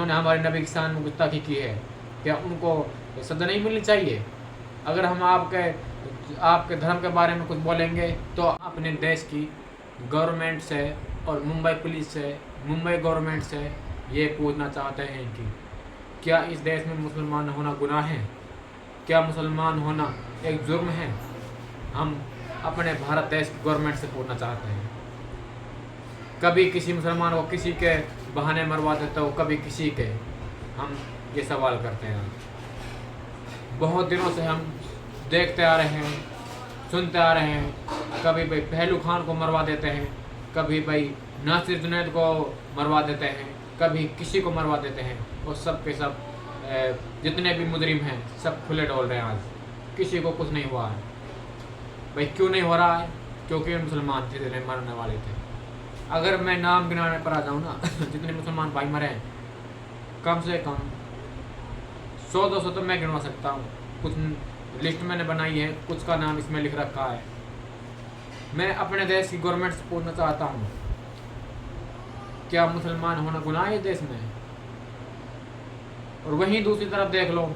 जिन्होंने हमारे नबी की शान में गुस्ताखी की है, क्या उनको सजा नहीं मिलनी चाहिए? अगर हम आपके धर्म के बारे में कुछ बोलेंगे तो अपने देश की गवर्नमेंट से और मुंबई पुलिस से, मुंबई गवर्नमेंट से ये पूछना चाहते हैं कि क्या इस देश में मुसलमान होना गुनाह है? क्या मुसलमान होना एक जुर्म है? हम अपने भारत देश की गवर्नमेंट से पूछना चाहते हैं। कभी किसी मुसलमान को किसी के बहाने मरवा देते हो, कभी किसी के। हम ये सवाल करते हैं। बहुत दिनों से हम देखते आ रहे हैं, सुनते आ रहे हैं। कभी भाई पहलू खान को मरवा देते हैं, कभी भाई नासिर जुनैद को मरवा देते हैं, कभी किसी को मरवा देते हैं। और सब के सब जितने भी मुजरिम हैं सब खुले डोल रहे हैं। आज किसी को कुछ नहीं हुआ है। भाई क्यों नहीं हो रहा है? क्योंकि मुसलमान थे, जिन्हें मरने वाले थे। अगर मैं नाम गिनाने पर आ जाऊँ ना जितने मुसलमान भाई मरे हैं, कम से कम 100-200 तो मैं गिनवा सकता हूँ। कुछ लिस्ट मैंने बनाई है, कुछ का नाम इसमें लिख रखा है। मैं अपने देश की गवर्नमेंट से पूछना चाहता हूँ, क्या मुसलमान होना गुनाह है देश में? और वहीं दूसरी तरफ देख लो,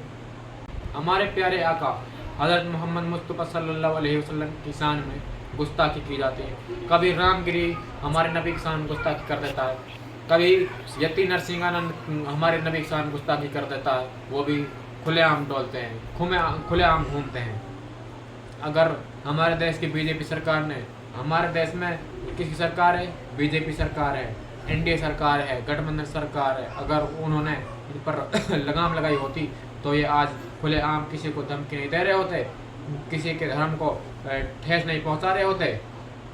हमारे प्यारे आका हज़रत मोहम्मद मुस्तफ़ा सल्लल्लाहु अलैहि वसल्लम की शान में गुस्ताखी की जाती है। कभी रामगिरी हमारे नबी की शान में गुस्ताखी कर देता है, कभी यति नरसिंहानंद हमारे नबी की शान में गुस्ताखी कर देता है। वो भी खुलेआम डोलते हैं, खुलेआम घूमते हैं। अगर हमारे देश की बीजेपी सरकार ने, हमारे देश में किसकी सरकार है? बीजेपी सरकार है, एनडीए सरकार है, गठबंधन सरकार है। अगर उन्होंने इन पर लगाम लगाई होती तो ये आज खुलेआम किसी को धमकी नहीं दे रहे होते, किसी के धर्म को ठेस नहीं पहुंचा रहे होते।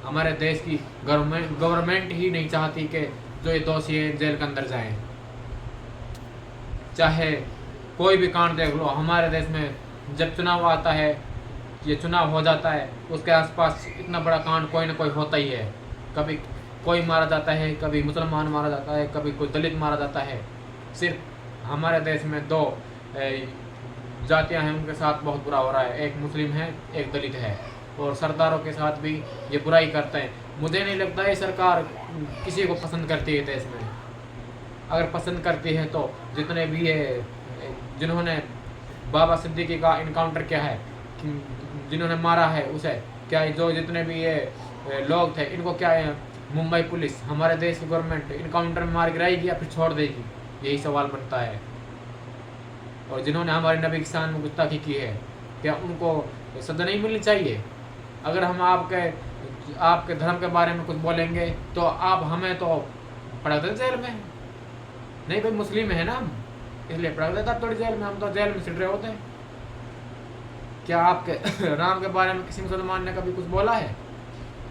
हमारे देश की गवर्नमेंट ही नहीं चाहती कि जो ये दोषी है जेल के अंदर जाएं। चाहे कोई भी कांड देख लो, हमारे देश में जब चुनाव आता है, ये चुनाव हो जाता है, उसके आसपास इतना बड़ा कांड कोई ना कोई होता ही है। कभी कोई मारा जाता है, कभी मुसलमान मारा जाता है, कभी कोई दलित मारा जाता है। सिर्फ हमारे देश में 2 जातियां हैं, उनके साथ बहुत बुरा हो रहा है। एक मुस्लिम है, एक दलित है। और सरदारों के साथ भी ये बुराई करते हैं। मुझे नहीं लगता ये सरकार किसी को पसंद करती है देश में। अगर पसंद करती है तो जितने भी ये जिन्होंने बाबा सिद्दीकी का इनकाउंटर किया है, जिन्होंने मारा है उसे, क्या जो जितने भी ये लोग थे, इनको क्या है मुंबई पुलिस, हमारे देश की गवर्नमेंट इनकाउंटर में मार गिराएगी या फिर छोड़ देगी? यही सवाल बनता है। और जिन्होंने हमारे नबी की शान में गुस्ताखी की है, क्या उनको सजा नहीं मिलनी चाहिए? अगर हम आपके धर्म के बारे में कुछ बोलेंगे तो आप हमें तो पड़ा देते जेल में। नहीं भाई, मुस्लिम है ना हम, इसलिए पड़ा देता थोड़ी जेल में। हम तो जेल में सिट रहे होते हैं। क्या आपके राम के बारे में किसी मुसलमान ने कभी कुछ बोला है?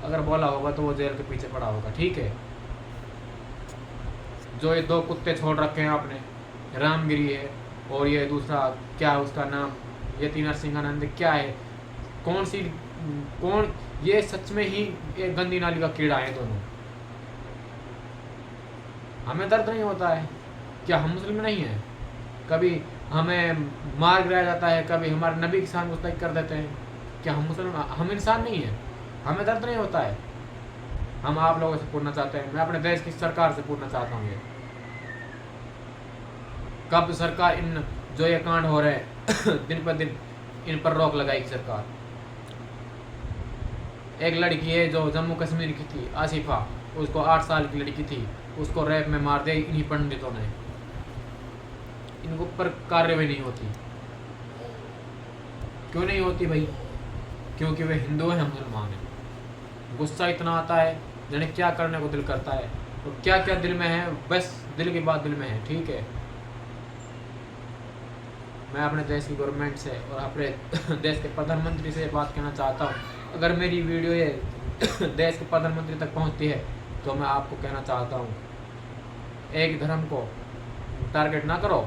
अगर बोला होगा तो वो जेल के पीछे पड़ा होगा। ठीक है, जो ये 2 कुत्ते छोड़ रखे हैं आपने, रामगिरी है और ये दूसरा क्या है उसका नाम, यति नरसिंहानंद, क्या है, कौन ये सच में ही एक गंदी नाली का कीड़ा है दोनों। हमें दर्द नहीं होता है? क्या हम मुस्लिम नहीं हैं? कभी हमें मार गिराया जाता है, कभी हमारे नबी की शान गुस्ताखी कर देते हैं। क्या हम इंसान नहीं हैं? हमें दर्द नहीं होता है? हम आप लोगों से पूछना चाहते हैं, मैं अपने देश की सरकार से पूछना चाहता हूँ, ये कब सरकार इन जो ये कांड हो रहे हैं दिन पर दिन इन पर रोक लगाएगी सरकार? एक लड़की है जो जम्मू कश्मीर की थी, आसिफा, उसको 8 साल की लड़की थी, उसको रैप में मार दिया इन्हीं पंडितों ने। इनको ऊपर कार्रवाई नहीं होती। क्यों नहीं होती भाई? क्योंकि वे हिंदू हैं, हम मुसलमान हैं। गुस्सा इतना आता है, जाने क्या करने को दिल करता है, और क्या क्या दिल में है, बस दिल की बात दिल में है। ठीक है, मैं अपने देश की गवर्नमेंट से और अपने देश के प्रधानमंत्री से बात कहना चाहता हूँ। अगर मेरी वीडियो ये देश के प्रधानमंत्री तक पहुँचती है तो मैं आपको कहना चाहता हूँ, एक धर्म को टारगेट ना करो।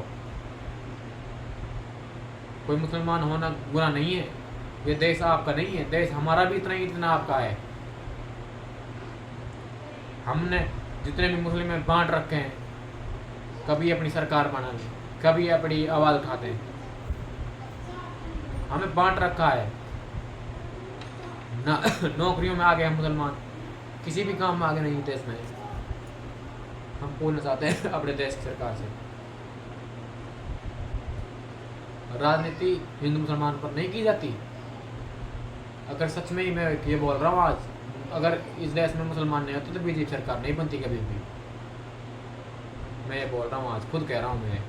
कोई मुसलमान होना गुनाह नहीं है। ये देश आपका नहीं है, देश हमारा भी इतना ही इतना आपका है। हमने जितने भी मुस्लिम में बांट रखे हैं, कभी अपनी सरकार बना ली, कभी अपनी आवाज़ उठाते हैं। हमें बांट रखा है ना। नौकरियों में आगे हम मुसलमान, किसी भी काम में आगे नहीं देश में। हम पूछना चाहते हैं अपने देश की सरकार से। राजनीति हिंदू मुसलमान पर नहीं की जाती? अगर सच में ही मैं ये बोल रहा हूँ आज, अगर इस देश में मुसलमान नहीं होते तो बीजेपी सरकार नहीं बनती कभी भी। मैं ये बोल रहा हूँ आज, खुद कह रहा हूँ मैं,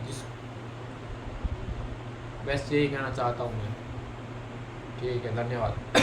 जिस बस यही कहना चाहता हूँ मैं। ठीक है, धन्यवाद।